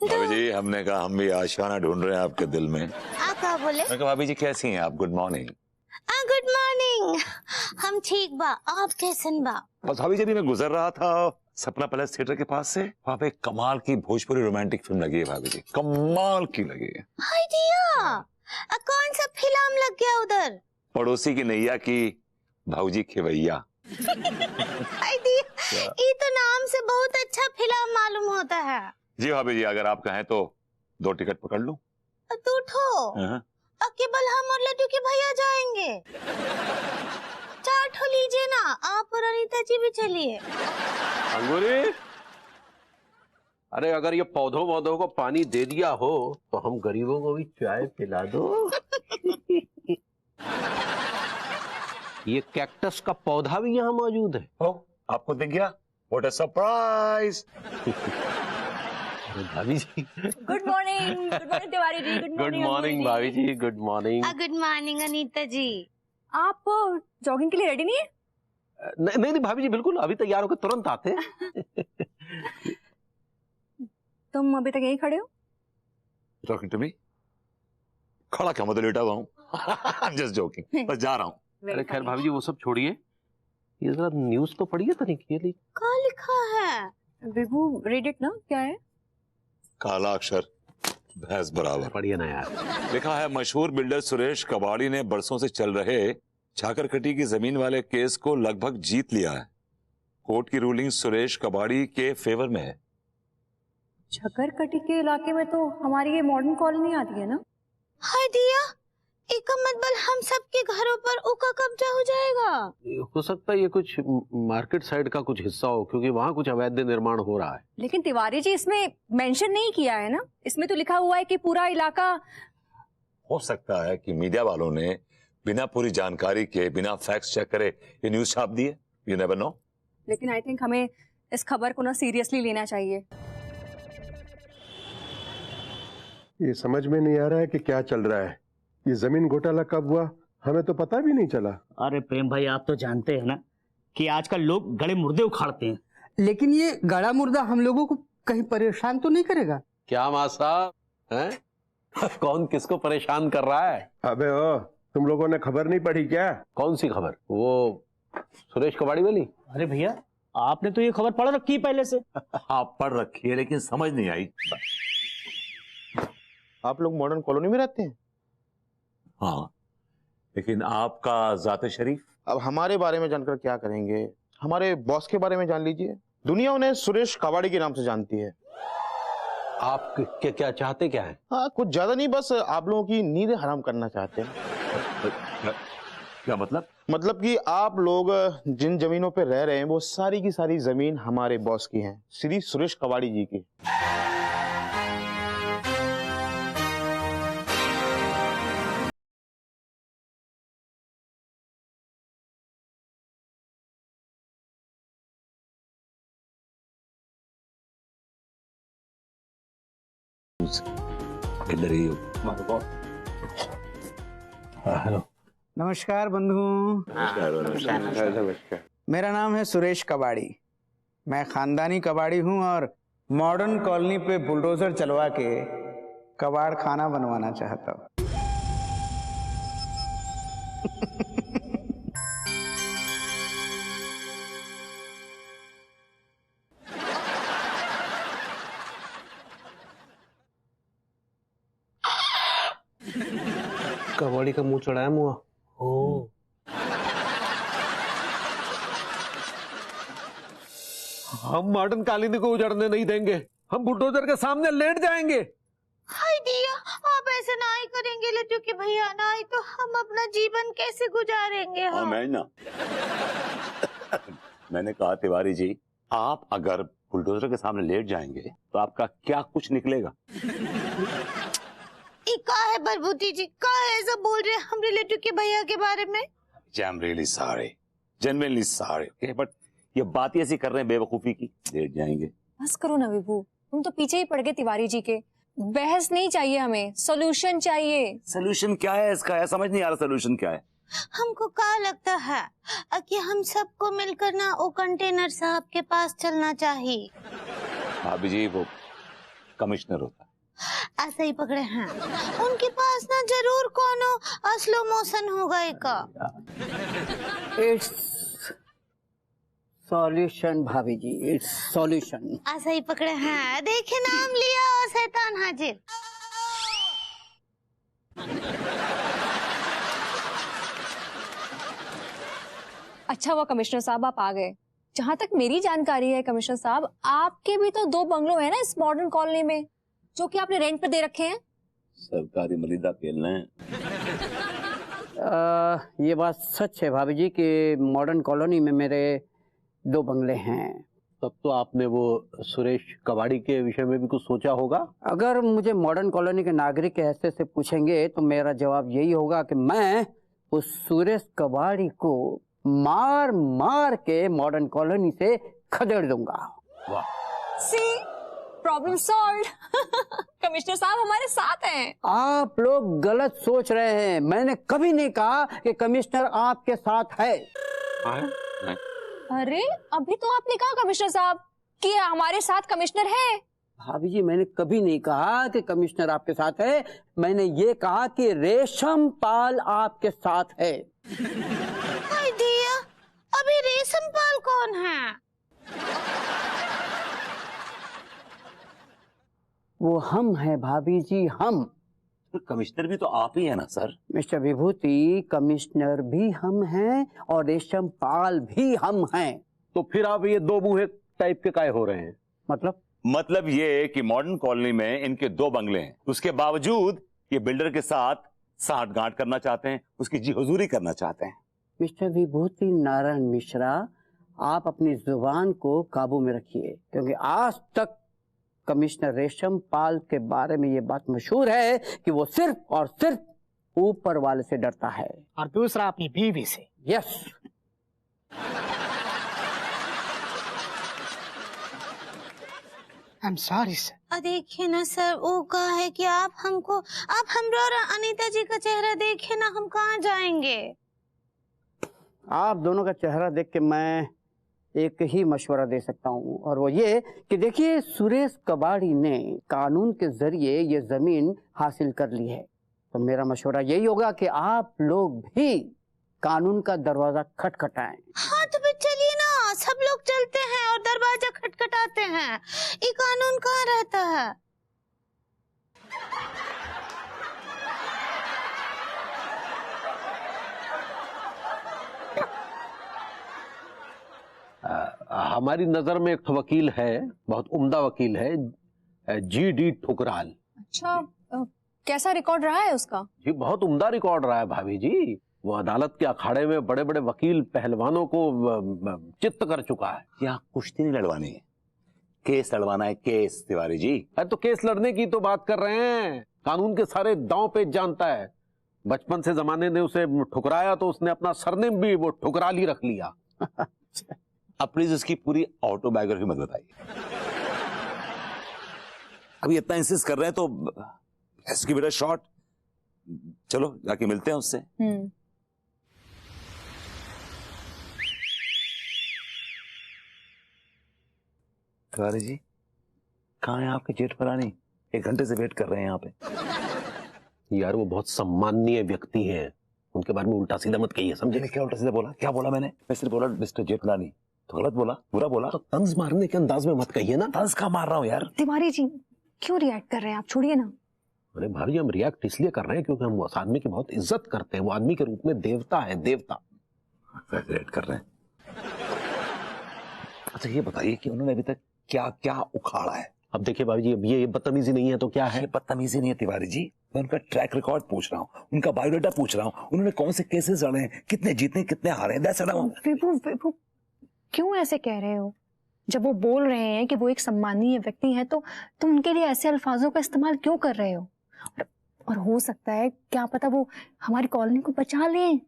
भाभी जी हमने कहा हम भी आशियाना ढूंढ रहे हैं आपके दिल में। आप क्या बोले? मैं कहा भाभी जी कैसी हैं आप? Good morning. Good morning. हम ठीक बा, आप कैसन बा? बस भाभी जी अभी मैं गुजर रहा था सपना पैलेस थिएटर के पास से, वहाँ पे कमाल की भोजपुरी रोमांटिक फिल्म लगी है भाभी जी, कमाल की लगी है। हाय दिया, कौन सा फिल्म लग गया उधर? पड़ोसी की नैया की भाऊजी खेवैया। हाय दिया, ये तो नाम से बहुत अच्छा फिल्म मालूम होता है। जी भाभी जी अगर आप कहें तो 2 टिकट पकड़ लूं? तू ठो केवल हम और लड्डू के भैया जाएंगे। 4 ठो लीजिए ना, आप और अनीता जी भी चलिए। अंगूरी, अरे अगर ये पौधों वौधों को पानी दे दिया हो तो हम गरीबों को भी चाय पिला दो। ये कैक्टस का पौधा भी यहाँ मौजूद है। ओ, आपको दिख गया? What a surprise. भाभी जी good morning Tiwari ji. Good morning भाभी जी, good morning. Good morning Anita ji. आप जॉगिंग के लिए रेडी नहीं है? नहीं नहीं भाभी जी बिल्कुल, अभी तैयार होकर तुरंत आते हैं। तुम अभी तक यहीं खड़े हो? Talking to me? खड़ा क्या, मतलब लेटा हुआ हूँ। I'm just joking, बस जा रहा हूँ। अरे खैर भाभी जी वो सब छोड़िए, ये जरा न्यूज तो पढ़िए तनिक। ये क्या लिखा है? विभू रीड इट ना, क्या है? काला अक्षर भैंस बराबर। पढ़िए ना यार। लिखा है मशहूर बिल्डर सुरेश कबाड़ी ने बरसों से चल रहे छाकरकटी की जमीन वाले केस को लगभग जीत लिया है। कोर्ट की रूलिंग सुरेश कबाड़ी के फेवर में है। छकरकटी के इलाके में तो हमारी ये मॉडर्न कॉलोनी आती है ना? हाय दिया, एक मतलब हम सबके घरों पर उका कब्जा हो जाएगा। हो सकता है ये कुछ मार्केट साइड का कुछ हिस्सा हो, क्योंकि वहाँ कुछ अवैध निर्माण हो रहा है। लेकिन तिवारी जी इसमें मेंशन नहीं किया है ना, इसमें तो लिखा हुआ है कि पूरा इलाका। हो सकता है कि मीडिया वालों ने बिना पूरी जानकारी के, बिना फैक्ट्स चेक करे ये न्यूज छाप दी है। You never know. लेकिन आई थिंक हमें इस खबर को ना सीरियसली लेना चाहिए। ये समझ में नहीं आ रहा है कि क्या चल रहा है। ये जमीन घोटाला कब हुआ हमें तो पता भी नहीं चला। अरे प्रेम भाई आप तो जानते हैं ना कि आजकल लोग गड़े मुर्दे उखाड़ते हैं। लेकिन ये गड़ा मुर्दा हम लोगों को कहीं परेशान तो नहीं करेगा? क्या मासा है? कौन किसको परेशान कर रहा है? अबे ओ, तुम लोगों ने खबर नहीं पढ़ी क्या? कौन सी खबर? वो सुरेश कबाड़ी वाली? अरे भैया आपने तो ये खबर पढ़ रखी है पहले से। आप पढ़ रखी है लेकिन समझ नहीं आई। आप लोग मॉडर्न कॉलोनी में रहते हैं? हाँ, लेकिन आपका जाते शरीफ? अब हमारे बारे में जानकर क्या करेंगे? हमारे बॉस के बारे में जान लीजिए। दुनिया उन्हें सुरेश कबाड़ी के नाम से जानती है। आप क्या चाहते क्या है? हाँ, कुछ ज्यादा नहीं, बस आप लोगों की नींद हराम करना चाहते हैं। क्या मतलब? मतलब कि आप लोग जिन जमीनों पे रह रहे हैं वो सारी की सारी जमीन हमारे बॉस की है, श्री सुरेश कबाड़ी जी की। हेलो। नमस्कार बंधु। नमस्कार। मेरा नाम है सुरेश कबाड़ी। मैं खानदानी कबाड़ी हूँ और मॉडर्न कॉलोनी पे बुलडोजर चलवा के कबाड़ खाना बनवाना चाहता हूँ। कबाड़ी का मुंह चढ़ाया मुआ। ओ हम मॉडर्न कॉलोनी को उजड़ने नहीं देंगे, हम बुलडोजर के सामने लेट जाएंगे। हाय दिया, आप ऐसे ना ही करेंगे लड्डू के भैया, ना ही तो हम अपना जीवन कैसे गुजारेंगे? हाँ मैं ना मैंने कहा तिवारी जी आप अगर बुलडोजर के सामने लेट जाएंगे तो आपका क्या कुछ निकलेगा? का है बलबूती जी, का ऐसा बोल रहे हैं हम रिलेटिव के भैया के बारे में? I am really sorry, genuinely sorry, okay, but ये बात ही ऐसी कर रहे हैं बेवकूफी की, लेट जाएंगे। बस करो ना विभू, तुम तो पीछे ही पड़ गए तिवारी जी के। बहस नहीं चाहिए हमें, सोल्यूशन चाहिए। सोल्यूशन क्या है इसका? है समझ नहीं आ रहा सोल्यूशन क्या है। हमको क्या लगता है कि हम सबको मिलकर ना वो कंटेनर साहब के पास चलना चाहिए। भाभी जी वो कमिश्नर होता है। ऐसा ही पकड़े हैं। उनके पास ना जरूर कोनो स्लो मोशन होगा का। इट्स सॉल्यूशन भाभी जी, इट्स सॉल्यूशन। ऐसा ही पकड़े हैं। देखे नाम लिया और शैतान हाजिर। अच्छा हुआ कमिश्नर साहब आप आ गए। जहां तक मेरी जानकारी है कमिश्नर साहब, आपके भी तो 2 बंगलो है ना इस मॉडर्न कॉलोनी में, जो कि आपने रेंट पे दे रखे हैं। सरकारी मलिदा खेलना है। ये बात सच है भाभी जी कि मॉडर्न कॉलोनी में मेरे 2 बंगले हैं। तब तो आपने वो सुरेश कबाड़ी के विषय में भी कुछ सोचा होगा। अगर मुझे मॉडर्न कॉलोनी के नागरिक के हैसियत से पूछेंगे तो मेरा जवाब यही होगा कि मैं उस सुरेश कबाड़ी को मार मार के मॉडर्न कॉलोनी से खदेड़ दूंगा। सी प्रॉब्लम सॉल्व्ड। कमिश्नर साहब हमारे साथ हैं। आप लोग गलत सोच रहे हैं। मैंने कभी नहीं कहा कि कमिश्नर आपके साथ है। अरे अभी तो आपने कहा कमिश्नर साहब कि हमारे साथ कमिश्नर है। भाभी जी मैंने कभी नहीं कहा कि कमिश्नर आपके साथ है। मैंने ये कहा कि रेशम पाल आपके साथ है। हाय दिया, अभी रेशम पाल कौन है? वो हम हैं भाभी जी, हम। कमिश्नर भी तो आप ही है ना सर? मिस्टर विभूति, कमिश्नर भी हम हैं और रेशम पाल भी हम हैं। तो फिर आप ये 2 मुंहे टाइप के काहे हो रहे हैं? मतलब ये कि मॉडर्न कॉलोनी में इनके 2 बंगले हैं, उसके बावजूद ये बिल्डर के साथ साठगांठ करना चाहते हैं, उसकी जी हुजूरी करना चाहते हैं। मिस्टर विभूति नारायण मिश्रा, आप अपनी जुबान को काबू में रखिए, क्योंकि आज तक कमिश्नर रेशम पाल के बारे में ये बात मशहूर है कि वो सिर्फ और सिर्फ ऊपर वाले से डरता है, और दूसरा अपनी बीवी से। Yes. I am sorry sir. देखिए ना सर, वो कहा है कि आप हमरो और अनीता जी का चेहरा देखे ना, हम कहाँ जाएंगे? आप दोनों का चेहरा देख के मैं एक ही मशवरा दे सकता हूँ, और वो ये कि देखिए, सुरेश कबाड़ी ने कानून के जरिए ये जमीन हासिल कर ली है, तो मेरा मशवरा यही होगा कि आप लोग भी कानून का दरवाजा खटखटाएं। हाँ तो फिर चलिए ना, सब लोग चलते हैं और दरवाजा खटखटाते हैं। ये कानून कहाँ रहता है? हमारी नजर में एक वकील है, बहुत उम्दा वकील है, GD ठुकराल। अच्छा, कैसा रिकॉर्ड रहा है उसका? जी बहुत उम्दा रिकॉर्ड रहा है भाभी जी। वो अदालत के अखाड़े में बड़े बड़े वकील पहलवानों को चित्त कर चुका है। यहाँ कुश्ती नहीं लड़वानी है, केस लड़वाना है, केस तिवारी जी। अरे तो केस लड़ने की तो बात कर रहे हैं। कानून के सारे दांव पेच जानता है। बचपन से जमाने ने उसे ठुकराया तो उसने अपना सरनेम भी वो ठुकराल ही रख लिया। अब प्लीज उसकी पूरी ऑटोबायोग्राफी मत बताइए। अभी इतना इंसिस्ट कर रहे हैं तो इसकी बेटा शॉर्ट, चलो जाके मिलते हैं उससे। तिवारी जी कहाँ है आपके जेठमलानी? 1 घंटे से वेट कर रहे हैं यहाँ पे। यार वो बहुत सम्माननीय व्यक्ति हैं, उनके बारे में उल्टा सीधा मत कहिए, समझे? क्या उल्टा सीधा बोला? क्या बोला मैंने? मैं सिर्फ बोला मिस्टर जेठमलानी। तो गलत बोला, बुरा बोला? तो तंज मारने के अंदाज में मत कहिए ना। तंज का मार रहा हूँ यार। तिवारी जी क्यों रिएक्ट कर रहे हैं आप? छोड़िए ना। अरे भाभी हम रिएक्ट इसलिए कर रहे हैं क्योंकि हम उस आदमी की बहुत इज्जत करते हैं। वो आदमी के रूप में देवता है, देवता। रिएक्ट कर रहे हैं। अच्छा ये बताइए कि उन्होंने अभी तक क्या क्या उखाड़ा है? अब देखिए भाभी जी, अब ये बदतमीजी नहीं है तो क्या है? ये बदतमीजी नहीं है तिवारी जी, मैं उनका ट्रैक रिकॉर्ड पूछ रहा हूँ, उनका बायोडाटा पूछ रहा हूँ। उन्होंने कौन से केसेस लड़े हैं, कितने जीते, कितने हारे हैं। विभू क्यों ऐसे कह रहे हो? जब वो बोल रहे हैं कि वो एक सम्मानीय व्यक्ति है तो तुम उनके लिए ऐसे अल्फाजों का इस्तेमाल क्यों कर रहे हो? और हो सकता है, क्या पता वो हमारी कॉलोनी को बचा लें।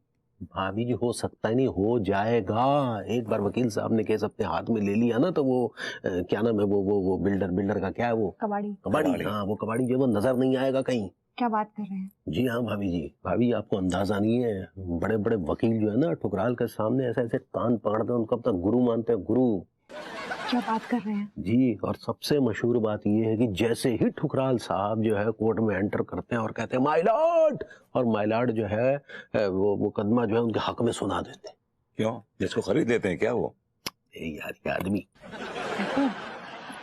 भाभी जी हो सकता है नहीं, हो जाएगा। एक बार वकील साहब ने केस अपने हाथ में ले लिया ना तो वो क्या नाम है, वो बिल्डर का क्या है, वो कबाड़ी। हाँ वो कबाड़ी जो वो नजर नहीं आएगा कहीं। क्या बात कर रहे हैं? जी हाँ भाभी जी। भाभी आपको अंदाजा नहीं है, बड़े बड़े वकील जो है ना ठुकराल के सामने ऐसे ऐसे कान पकड़ते हैं, उनको अब तक गुरु मानते हैं, गुरु। क्या बात कर रहे हैं जी। और सबसे मशहूर बात यह है कि जैसे ही ठुकराल साहब जो है कोर्ट में एंटर करते हैं और कहते हैं माय लॉर्ड, और माय लॉर्ड जो है वो मुकदमा जो है उनके हक में सुना देते हैं। क्यों, जिसको खरीद लेते हैं क्या वो? यार ये आदमी।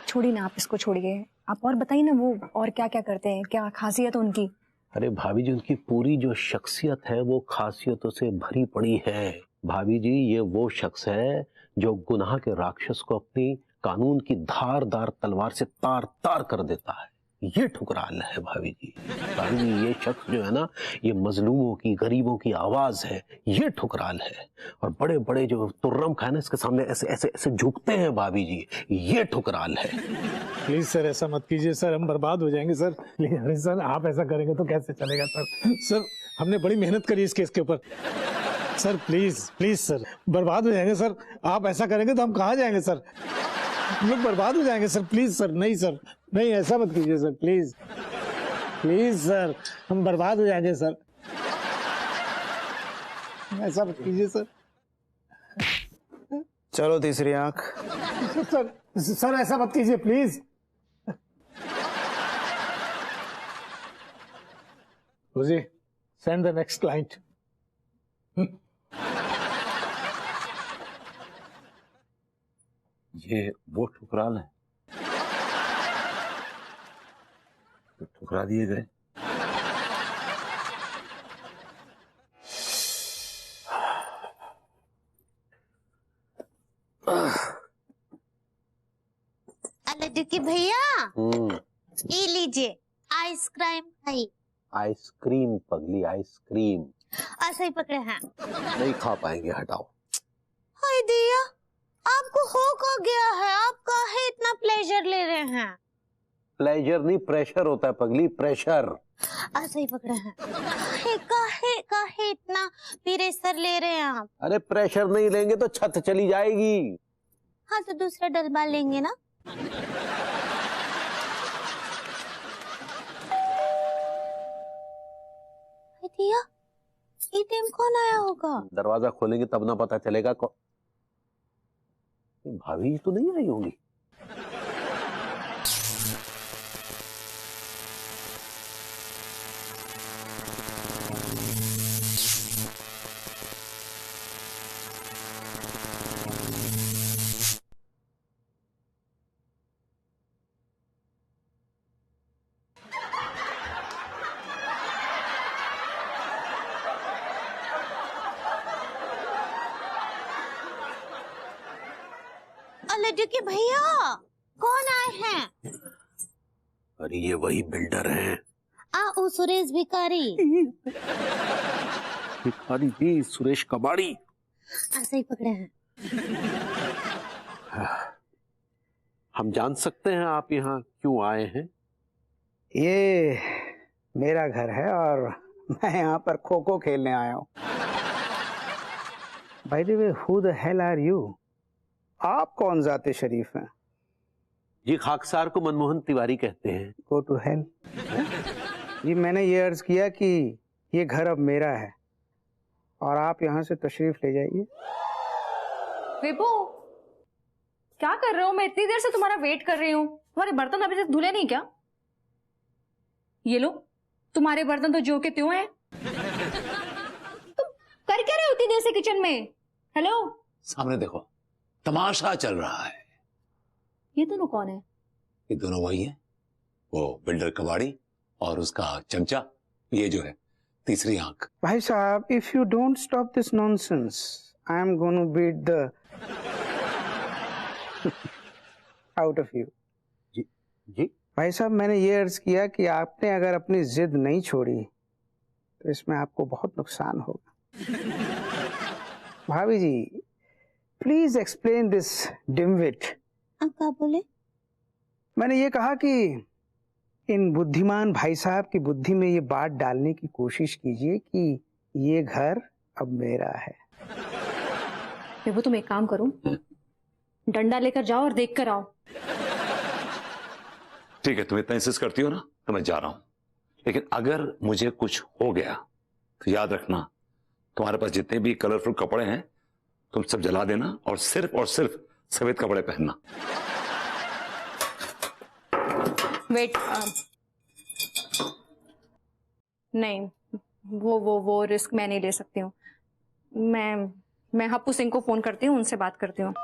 छोड़िए ना, आप इसको छोड़िए, आप और बताइए ना वो और क्या क्या करते हैं, क्या खासियत है उनकी? अरे भाभी जी, उनकी पूरी जो शख्सियत है वो खासियतों से भरी पड़ी है। भाभी जी, ये वो शख्स है जो गुनाह के राक्षस को अपनी कानून की धारदार तलवार से तार तार कर देता है। ये ठुकराल है भाभी जी। भाभी जी, ये शख्स जो है ना, ये मजलूमों की, गरीबों की आवाज है। ये ठुकराल है। और बड़े बड़े जो तुर्रम खाए ना, इसके सामने ऐसे ऐसे ऐसे झुकते हैं भाभी जी। ये ठुकराल है। प्लीज सर, ऐसा मत कीजिए सर, हम बर्बाद हो जाएंगे सर। अरे सर, आप ऐसा करेंगे तो कैसे चलेगा सर? सर, हमने बड़ी मेहनत करी इस केस के ऊपर सर। प्लीज प्लीज सर, बर्बाद हो जाएंगे सर। आप ऐसा करेंगे तो हम कहाँ जाएंगे सर? हम लोग बर्बाद हो जाएंगे सर। प्लीज सर, नहीं सर, नहीं, ऐसा मत कीजिए सर, प्लीज प्लीज सर, हम बर्बाद हो जाएंगे सर। ऐसा मत कीजिए सर। चलो तीसरी आंख। सर सर, ऐसा मत कीजिए प्लीज। रोजी, सेंड द नेक्स्ट क्लाइंट। ये वो ठुकराल है तो ठुकरा दिए गए। लड्डू की भैया, ये लीजिए आइसक्रीम खाई। आइसक्रीम पगली, आइसक्रीम। ऐसा ही पकड़े हैं। नहीं खा पाएंगे, हटाओ। हाय दिया, आपको हो क्या गया है? आप काहे इतना प्लेजर ले रहे हैं? प्लेजर नहीं, प्रेशर होता है पगली, प्रेशर। ऐसा ही पकड़े हैं। काहे काहे इतना प्रेशर ले रहे हैं आप? अरे प्रेशर नहीं लेंगे तो छत चली जाएगी। हाँ तो दूसरा डलबा लेंगे ना। दिया, ये टाइम कौन आया होगा? दरवाजा खोलेंगे तब ना पता चलेगा। भाभी तो नहीं आई होंगी। लड्डू के भैया, कौन आए हैं? अरे ये वही बिल्डर हैं। ओ सुरेश भिखारी। भिखारी भी सुरेश कबाड़ी। ऐसे ही पकड़े हैं। हम जान सकते हैं आप यहाँ क्यों आए हैं? ये मेरा घर है और मैं यहाँ पर खो खो खेलने आया हूँ। By the way, who the hell are you? आप कौन जाते शरीफ हैं? जी खाकसार को मनमोहन तिवारी कहते हैं। Go to hell. जी मैंने ये अर्ज किया कि ये घर अब मेरा है और आप यहाँ से तशरीफ ले जाइए। विभू, क्या कर रहे हो? मैं इतनी देर से तुम्हारा वेट कर रही हूँ। तुम्हारे बर्तन अभी तक धुले नहीं क्या? ये लो, तुम्हारे बर्तन तो जो के त्यों हैं। तुम कर क्या रहे हो इतनी देर से किचन में? हेलो, सामने देखो, तमाशा चल रहा है। ये दोनों कौन है? ये दोनों वही है, वो बिल्डर कबाड़ी और उसका चमचा, ये जो है तीसरी आंख। भाई साहब, if you don't stop this nonsense, I am gonna beat the out of you. जी जी भाई साहब, मैंने ये अर्ज किया कि आपने अगर अपनी जिद नहीं छोड़ी तो इसमें आपको बहुत नुकसान होगा। भाभी जी, प्लीज एक्सप्लेन दिस डिमविट। क्या बोले? मैंने ये कहा कि इन बुद्धिमान भाई साहब की बुद्धि में ये बात डालने की कोशिश कीजिए कि ये घर अब मेरा है। विभू, तुम एक काम करो, डंडा लेकर जाओ और देख कर आओ। ठीक है, तुम इतना इंसिस्ट करती हो ना, तो मैं जा रहा हूं। लेकिन अगर मुझे कुछ हो गया तो याद रखना, तुम्हारे पास जितने भी कलरफुल कपड़े हैं तुम सब जला देना और सिर्फ सफेद कपड़े पहनना। वेट, नहीं, वो रिस्क मैं नहीं ले सकती हूँ। मैं हप्पू सिंह को फोन करती हूँ, उनसे बात करती हूँ।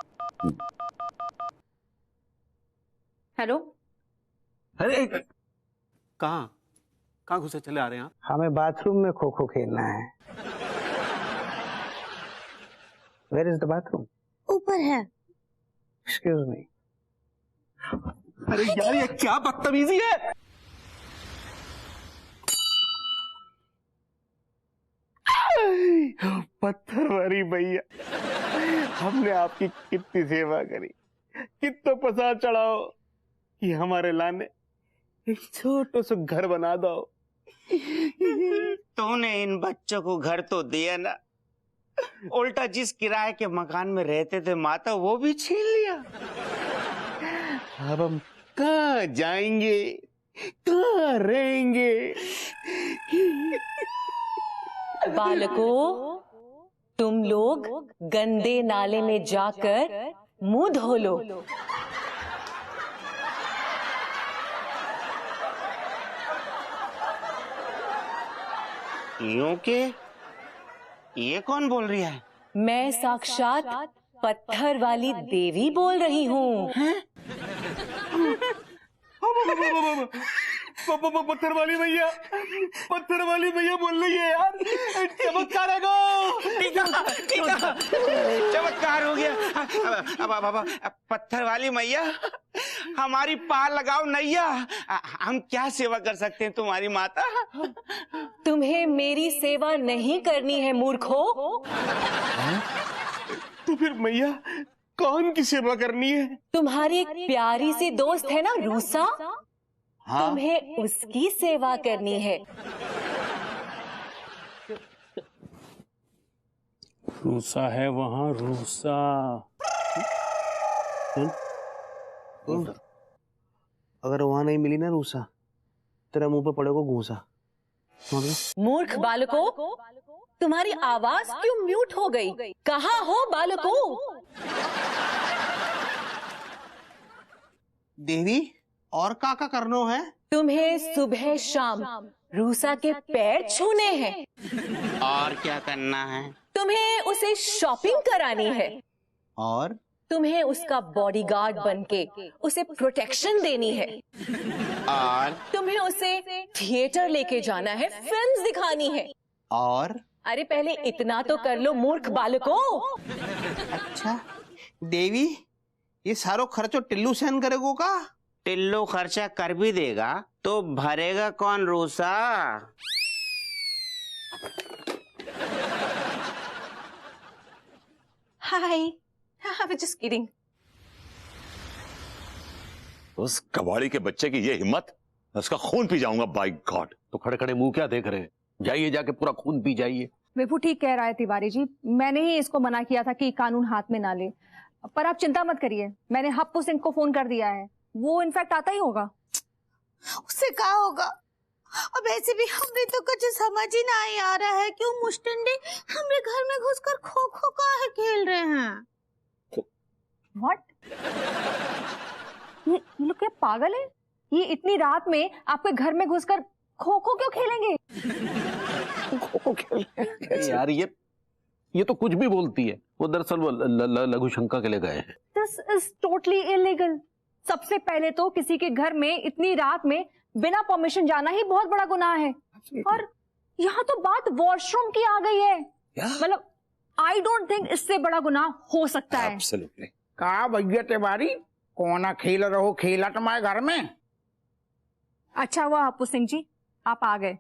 हेलो। अरे कहाँ घुसे चले आ रहे हैं आप? हमें बाथरूम में खो खो खेलना है। Where is the bathroom? ऊपर है। Excuse me. अरे यार, ये क्या बदतमीजी है? पत्थर वाली भैया, हमने आपकी कितनी सेवा करी, कितना पसार चढ़ाओ कि हमारे लाने एक छोटा सा घर बना दो। तूने इन बच्चों को घर तो दिया ना, उल्टा जिस किराए के मकान में रहते थे माता वो भी छीन लिया। अब हम कहाँ जाएंगे, कहाँ रहेंगे? बालकों, तुम लोग गंदे नाले में जाकर मुंह धो लो। यूं के? ये कौन बोल रही है? मैं साक्षात पत्थर वाली देवी बोल रही हूँ। पत्थर वाली भैया, पत्थर वाली भैया बोल रही है यार। चमत्कार है गो, चमत्कार हो गया। अब पत्थर वाली मैया, हमारी पार लगाओ नैया। हम क्या सेवा कर सकते हैं तुम्हारी माता? तुम्हें मेरी सेवा नहीं करनी है मूर्खो। तो फिर मैया कौन की सेवा करनी है? तुम्हारी एक प्यारी सी दोस्त है ना रूसा, हाँ? तुम्हें उसकी सेवा करनी है। रूसा है वहां, रूसा। अगर वहां नहीं मिली ना रूसा, तेरा मुंह पे पड़ेगा घूसा। मूर्ख बालकों, तुम्हारी आवाज क्यों म्यूट हो गई? कहाँ हो बालकों? देवी, और का करनो है? तुम्हें सुबह शाम रूसा के पैर छूने हैं। और क्या करना है? तुम्हें उसे शॉपिंग करानी है। और तुम्हें उसका बॉडीगार्ड बनके उसे प्रोटेक्शन देनी है। और तुम्हें उसे थिएटर लेके जाना है, फिल्म्स दिखानी है। और अरे पहले इतना तो कर लो मूर्ख बालकों। अच्छा देवी, ये सारो खर्चो टिल्लू सहन करेगो का? टिल्लू खर्चा कर भी देगा तो भरेगा कौन रूसा? हाय, I was just kidding. उस कबाड़ी के बच्चे की ये हिम्मत, उसका खून पी जाऊंगा बाय गॉड। तो खड़े खड़े मुंह क्या देख रहे हैं? जाइए, जाके पूरा खून पी जाइए। विभू ठीक कह रहा है तिवारी जी, मैंने ही इसको मना किया था कि कानून हाथ में ना ले। पर आप चिंता मत करिए, मैंने हप्पू सिंह को फोन कर दिया है, वो इनफैक्ट आता ही होगा। उससे क्या होगा? अब ऐसे भी हमने तो कुछ समझ ही नहीं आ रहा है क्यों मुस्टंडे हमरे घर में घुसकर खो खो काहे खेल रहे हैं। What? ये लोग क्या पागल है? ये इतनी रात में आपके घर में घुसकर खो खो क्यों खेलेंगे? खो खेलेंगे यार, ये तो कुछ भी बोलती है। वो दरअसल वो लघु शंका के लिए गए हैं। This is totally illegal. सबसे पहले तो किसी के घर में इतनी रात में बिना परमिशन जाना ही बहुत बड़ा गुनाह है। और यहाँ तो बात वॉशरूम की आ गई है। मतलब आई डोंट थिंक इससे बड़ा गुनाह हो सकता है। Absolutely. कहा भैया तिवारी, कौन खेल रहो खेला तुम्हारे घर में? अच्छा हुआ हप्पू सिंह जी आप आ गए।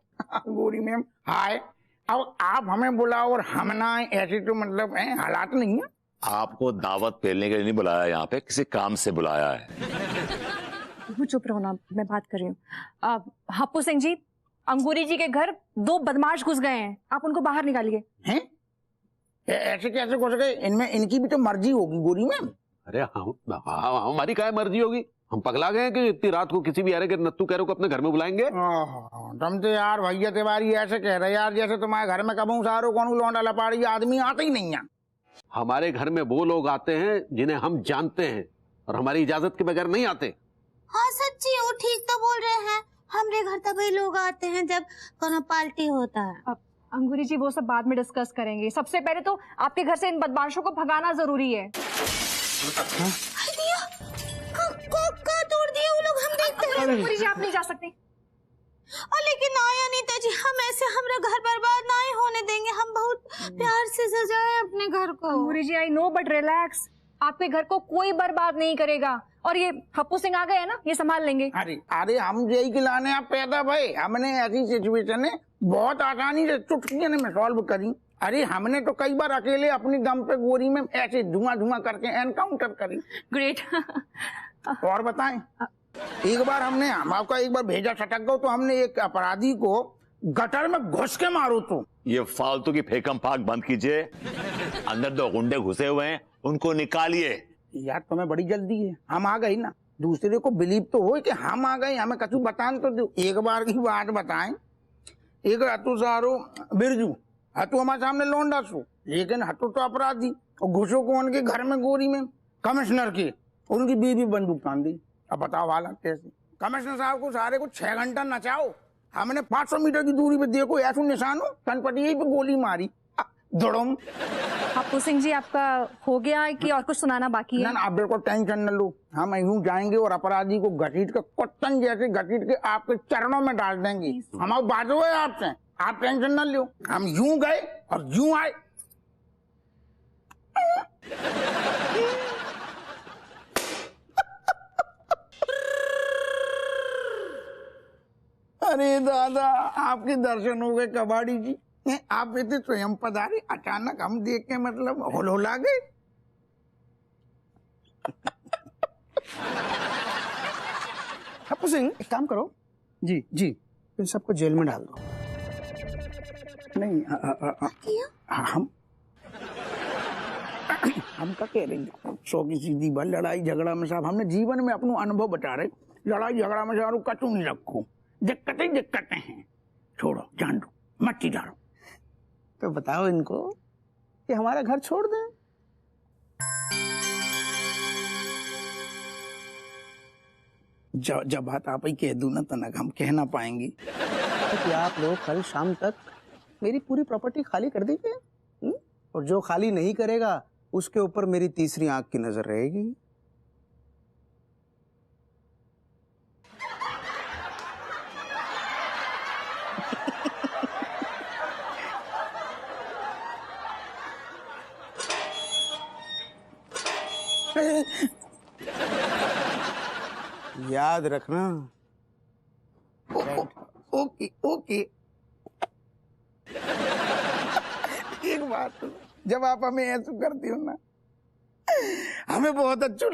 गोरी मैम हाय। अब आप हमें बुलाओ और हम ना आए, ऐसी तो मतलब है हालात नहीं है। आपको दावत पेलने के लिए नहीं बुलाया, यहाँ पे किसी काम से बुलाया है। वो चुप रहो ना, मैं बात कर रही हूँ। हप्पू सिंह जी, अंगूरी जी के घर 2 बदमाश घुस गए हैं, आप उनको बाहर निकालिए। हैं? ऐसे कैसे घुस गए? इनमें इनकी भी तो मर्जी होगी गोरी मैम। अरे हमारी क्या मर्जी होगी? हम पगला गए कि इतनी रात को किसी भी अरे के नत्थू कह रहे को अपने घर में बुलाएंगे? तुम तो यार भैया तिवारी ऐसे कह रहे यार जैसे तुम्हारे घर में कबू सारो कौन लौंडा लपाड़ी आदमी आते ही नहीं है। हमारे घर में वो लोग आते हैं जिन्हें हम जानते हैं और हमारी इजाजत के बगैर नहीं आते। हाँ सच्ची, वो ठीक तो बोल रहे हैं। हमारे घर तक वही लोग आते हैं जब कोनो पार्टी होता है। अंगूरी जी वो सब बाद में डिस्कस करेंगे। सबसे पहले तो आपके घर से इन बदमाशों को भगाना जरूरी है। तोड़ दिए वो लोग, हम देखते हैं। अंगूरी जी आप नहीं जा सकते। लेकिन आया अनीता जी, हम ऐसे हमारा घर बर्बाद नहीं होने देंगे। हम बहुत प्यार से सजाए अपने घर को। अंगूरी जी आई नो बट रिलैक्स, आपके घर को कोई बर्बाद नहीं करेगा। और ये हप्पू सिंह आ गए हैं ना, ये संभाल लेंगे। अरे हम यही खिलाने आप पैदा भाई, हमने ऐसी सिचुएशन है बहुत आसानी से चुटकी में सॉल्व करी। अरे हमने तो कई बार अकेले अपनी दम पे गोरी में ऐसे धुआं करके एनकाउंटर करी। ग्रेट। और बताएं, एक बार हमने, हम आपका एक बार भेजा छटक गो तो हमने एक अपराधी को गटर में घुस के मारो। तो ये फालतू की फेकम फाक बंद कीजिए। अंदर 2 गुंडे घुसे हुए हैं, उनको निकालिए। यार तुम्हें बड़ी जल्दी है, हम आ गई ना, दूसरे को बिलीव तो हो कि हम आ गए, हमें कछु बतान तो दो। एक बार की बात बताएं, एक हतु सारो बिरजू, हतु हमारे सामने लौंडा सो, लेकिन हतु तो अपराधी और घुसो को उनके घर में गोरी में कमिश्नर के, उनकी बीवी बंदूक तान दी। अब बताओ हालत कैसे। कमिश्नर साहब को सारे को 6 घंटा नचाओ, हमने 500 मीटर की दूरी पे देखो ऐसा निशान हो, कनपटी पे गोली मारी दड़ोम। हप्पू सिंह जी आपका हो गया है कि और कुछ सुनाना बाकी है? ना आप बिल्कुल टेंशन न लो, हम यूं जाएंगे और अपराधी को घसीट के कुत्तन जैसे घसीट के आपके चरणों में डाल देंगे। हमारा बाजू है आपसे, आप टेंशन न लो। हम यूं गए और यूं आए। अरे दादा, आपके दर्शन हो गए कबाड़ी जी। आप इतने स्वयं पधारे, अचानक हम देख के मतलब होला गए। हप्पू सिंह एक काम करो जी, इन सबको जेल में डाल दो। नहीं हम क्या कह रहे हैं, 100 की सीधी बात, लड़ाई झगड़ा में साहब हमने जीवन में अपना अनुभव बता रहे, लड़ाई झगड़ा में साहब कचू नहीं रखो, दिक्कतें हैं, छोड़ो, जान दो, मत डालो। तो बताओ इनको कि हमारा घर छोड़ दें। जब बात आप ही कह दूं ना तनक हम कह ना पाएंगे। तो क्या आप लोग कल शाम तक मेरी पूरी प्रॉपर्टी खाली कर दीजिए, और जो खाली नहीं करेगा उसके ऊपर मेरी तीसरी आंख की नजर रहेगी। याद रखना। Okay okay. एक बात, जब आप हमें ऐसा करती हो ना, हमें बहुत अच्छा